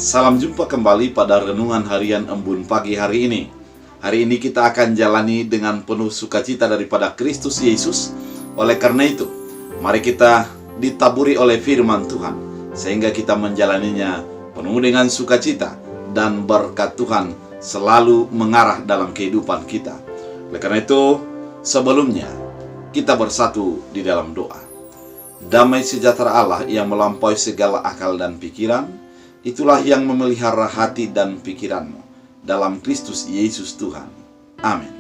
Salam jumpa kembali pada Renungan Harian Embun pagi hari ini. Hari ini kita akan jalani dengan penuh sukacita daripada Kristus Yesus. Oleh karena itu, mari kita ditaburi oleh firman Tuhan, sehingga kita menjalaninya penuh dengan sukacita dan berkat Tuhan selalu mengarah dalam kehidupan kita. Oleh karena itu, sebelumnya kita bersatu di dalam doa. Damai sejahtera Allah yang melampaui segala akal dan pikiran, itulah yang memelihara hati dan pikiranmu dalam Kristus Yesus Tuhan. Amin.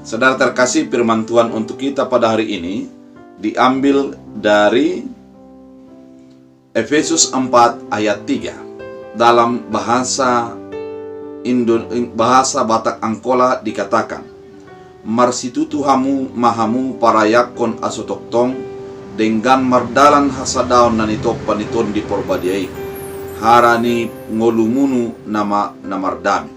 Saudara terkasih, firman Tuhan untuk kita pada hari ini diambil dari Efesus 4 ayat 3. Dalam bahasa Batak Angkola dikatakan, Marsitu Tuhamu mahamu parayakon asotoktong dengan mardalan hasadaon nanitok paniton di porbadiai harani ngolumunu nama namardami.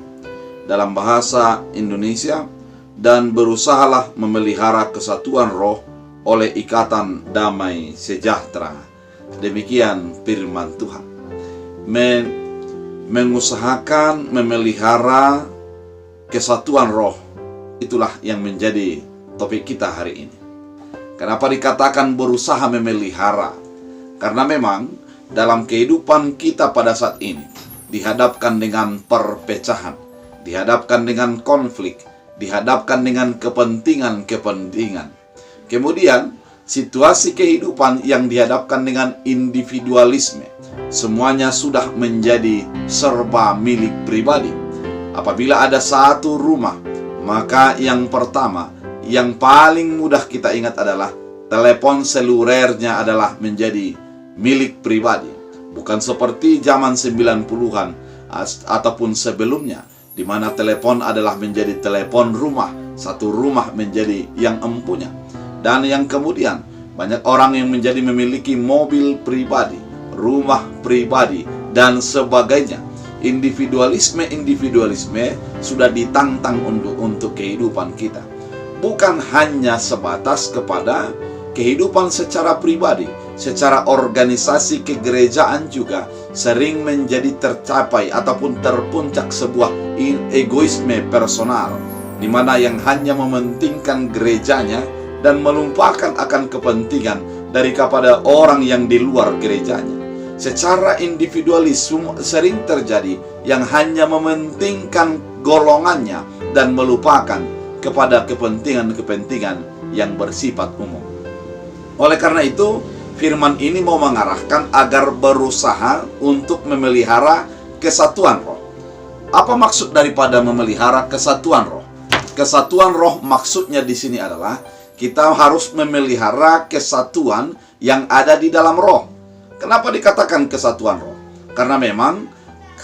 Dalam bahasa Indonesia, dan berusahalah memelihara kesatuan roh oleh ikatan damai sejahtera. Demikian firman Tuhan. Mengusahakan memelihara kesatuan roh, itulah yang menjadi topik kita hari ini. Kenapa dikatakan berusaha memelihara? Karena memang dalam kehidupan kita pada saat ini dihadapkan dengan perpecahan, dihadapkan dengan konflik, dihadapkan dengan kepentingan. Kemudian situasi kehidupan yang dihadapkan dengan individualisme, semuanya sudah menjadi serba milik pribadi. Apabila ada satu rumah, maka yang pertama, yang paling mudah kita ingat adalah telepon selulernya adalah menjadi milik pribadi. Bukan seperti zaman 90-an ataupun sebelumnya, di mana telepon adalah menjadi telepon rumah, satu rumah menjadi yang empunya. Dan yang kemudian banyak orang yang menjadi memiliki mobil pribadi, rumah pribadi, dan sebagainya. Individualisme sudah ditantang untuk kehidupan kita. Bukan hanya sebatas kepada kehidupan secara pribadi, secara organisasi kegerejaan juga sering menjadi tercapai ataupun terpuncak sebuah egoisme personal, di mana yang hanya mementingkan gerejanya dan melupakan akan kepentingan daripada orang yang di luar gerejanya. Secara individualisme sering terjadi yang hanya mementingkan golongannya dan melupakan kepada kepentingan yang bersifat umum. Oleh karena itu, firman ini mau mengarahkan agar berusaha untuk memelihara kesatuan roh. Apa maksud daripada memelihara kesatuan roh? Kesatuan roh maksudnya di sini adalah kita harus memelihara kesatuan yang ada di dalam roh. Kenapa dikatakan kesatuan roh? Karena memang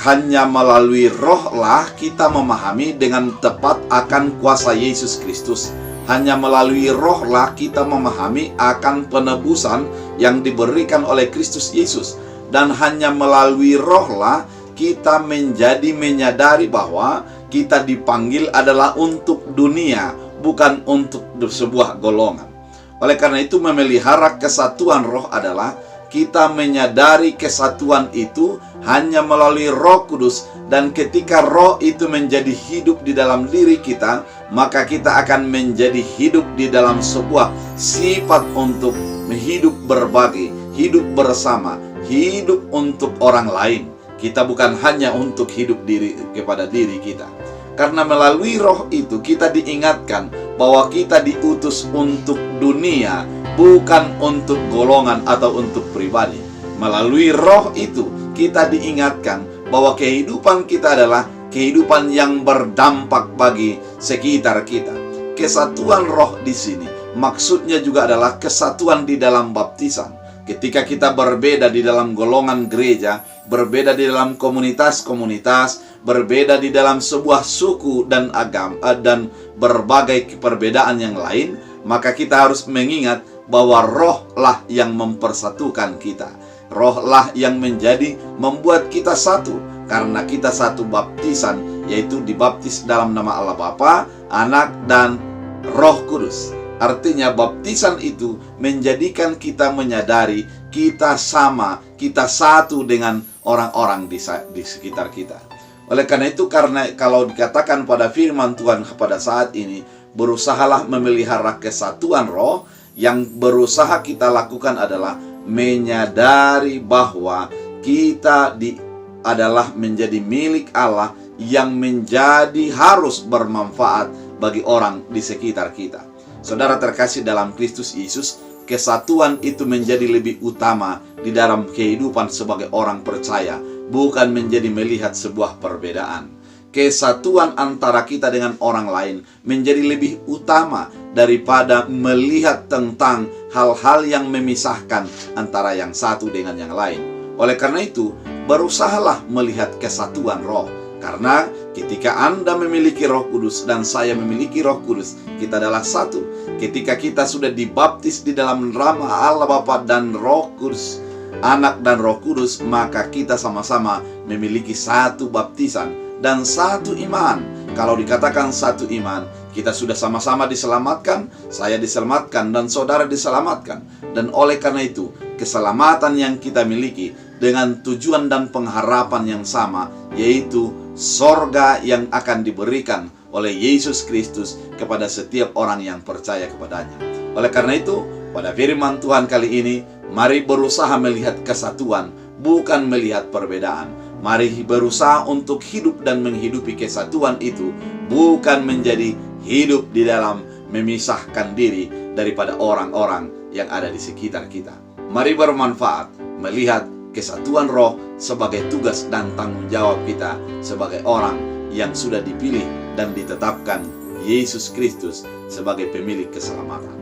hanya melalui roh lah kita memahami dengan tepat akan kuasa Yesus Kristus. Hanya melalui roh lah kita memahami akan penebusan yang diberikan oleh Kristus Yesus. Dan hanya melalui roh lah kita menyadari bahwa kita dipanggil adalah untuk dunia, bukan untuk sebuah golongan. Oleh karena itu, memelihara kesatuan roh adalah kita menyadari kesatuan itu hanya melalui Roh Kudus, dan ketika roh itu menjadi hidup di dalam diri kita, maka kita akan menjadi hidup di dalam sebuah sifat untuk hidup berbagi, hidup bersama, hidup untuk orang lain. Kita bukan hanya untuk hidup kepada diri kita. Karena melalui roh itu kita diingatkan bahwa kita diutus untuk dunia, bukan untuk golongan atau untuk pribadi. Melalui roh itu kita diingatkan bahwa kehidupan kita adalah kehidupan yang berdampak bagi sekitar kita. Kesatuan roh di sini maksudnya juga adalah kesatuan di dalam baptisan. Ketika kita berbeda di dalam golongan gereja, berbeda di dalam komunitas-komunitas, berbeda di dalam sebuah suku dan agama dan berbagai perbedaan yang lain, maka kita harus mengingat bahwa roh lah yang mempersatukan kita. Roh lah yang membuat kita satu, karena kita satu baptisan, yaitu dibaptis dalam nama Allah Bapa, Anak, dan Roh Kudus. Artinya baptisan itu menjadikan kita menyadari kita sama, kita satu dengan orang-orang di sekitar kita. Oleh karena itu, karena kalau dikatakan pada firman Tuhan pada saat ini, berusahalah memelihara kesatuan roh, yang berusaha kita lakukan adalah menyadari bahwa kita adalah menjadi milik Allah yang menjadi harus bermanfaat bagi orang di sekitar kita. Saudara terkasih dalam Kristus Yesus, kesatuan itu menjadi lebih utama di dalam kehidupan sebagai orang percaya, bukan menjadi melihat sebuah perbedaan. Kesatuan antara kita dengan orang lain menjadi lebih utama daripada melihat tentang hal-hal yang memisahkan antara yang satu dengan yang lain. Oleh karena itu, berusahalah melihat kesatuan roh. Karena ketika Anda memiliki Roh Kudus dan saya memiliki Roh Kudus, kita adalah satu. Ketika kita sudah dibaptis di dalam nama Allah Bapa dan Roh Kudus, Anak dan Roh Kudus, maka kita sama-sama memiliki satu baptisan dan satu iman. Kalau dikatakan satu iman, kita sudah sama-sama diselamatkan, saya diselamatkan dan saudara diselamatkan. Dan oleh karena itu, keselamatan yang kita miliki dengan tujuan dan pengharapan yang sama, yaitu sorga yang akan diberikan oleh Yesus Kristus kepada setiap orang yang percaya kepadanya. Oleh karena itu, pada firman Tuhan kali ini, mari berusaha melihat kesatuan, bukan melihat perbedaan. Mari berusaha untuk hidup dan menghidupi kesatuan itu, bukan menjadi hidup di dalam memisahkan diri daripada orang-orang yang ada di sekitar kita. Mari bermanfaat melihat kesatuan roh sebagai tugas dan tanggung jawab kita sebagai orang yang sudah dipilih dan ditetapkan Yesus Kristus sebagai pemilik keselamatan.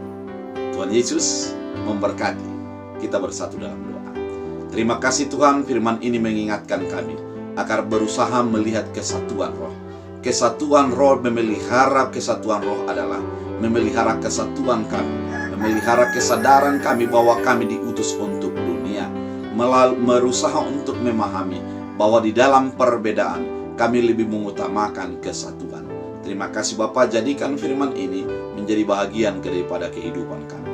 Tuhan Yesus memberkati. Kita bersatu dalam doa. Terima kasih Tuhan, firman ini mengingatkan kami agar berusaha melihat kesatuan roh. Kesatuan roh, memelihara kesatuan roh adalah memelihara kesatuan kami, memelihara kesadaran kami bahwa kami diutus untuk dunia, berusaha untuk memahami bahwa di dalam perbedaan kami lebih mengutamakan kesatuan. Terima kasih Bapa, jadikan firman ini menjadi bahagian daripada kehidupan kami.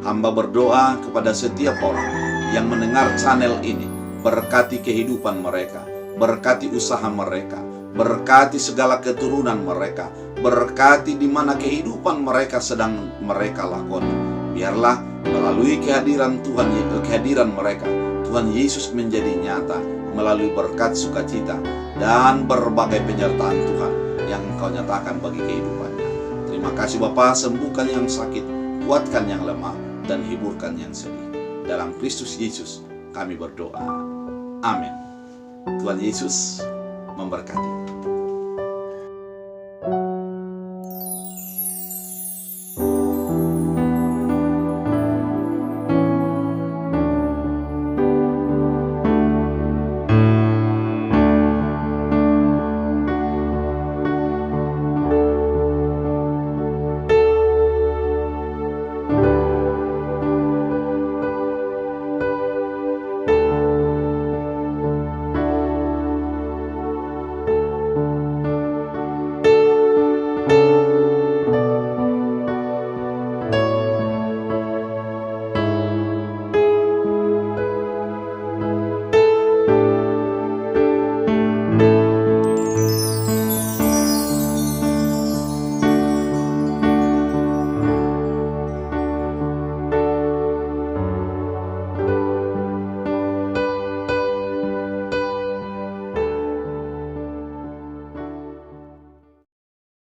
Hamba berdoa kepada setiap orang yang mendengar channel ini, berkati kehidupan mereka, berkati usaha mereka, berkati segala keturunan mereka, berkati di mana kehidupan mereka sedang mereka lakoni. Biarlah melalui kehadiran Tuhan, kehadiran mereka, Tuhan Yesus menjadi nyata melalui berkat sukacita dan berbagai penyertaan Tuhan yang Engkau nyatakan bagi kehidupannya. Terima kasih Bapa, sembuhkan yang sakit, kuatkan yang lemah, dan hiburkan yang sedih. Dalam Kristus Yesus kami berdoa. Amin. Tuhan Yesus memberkati.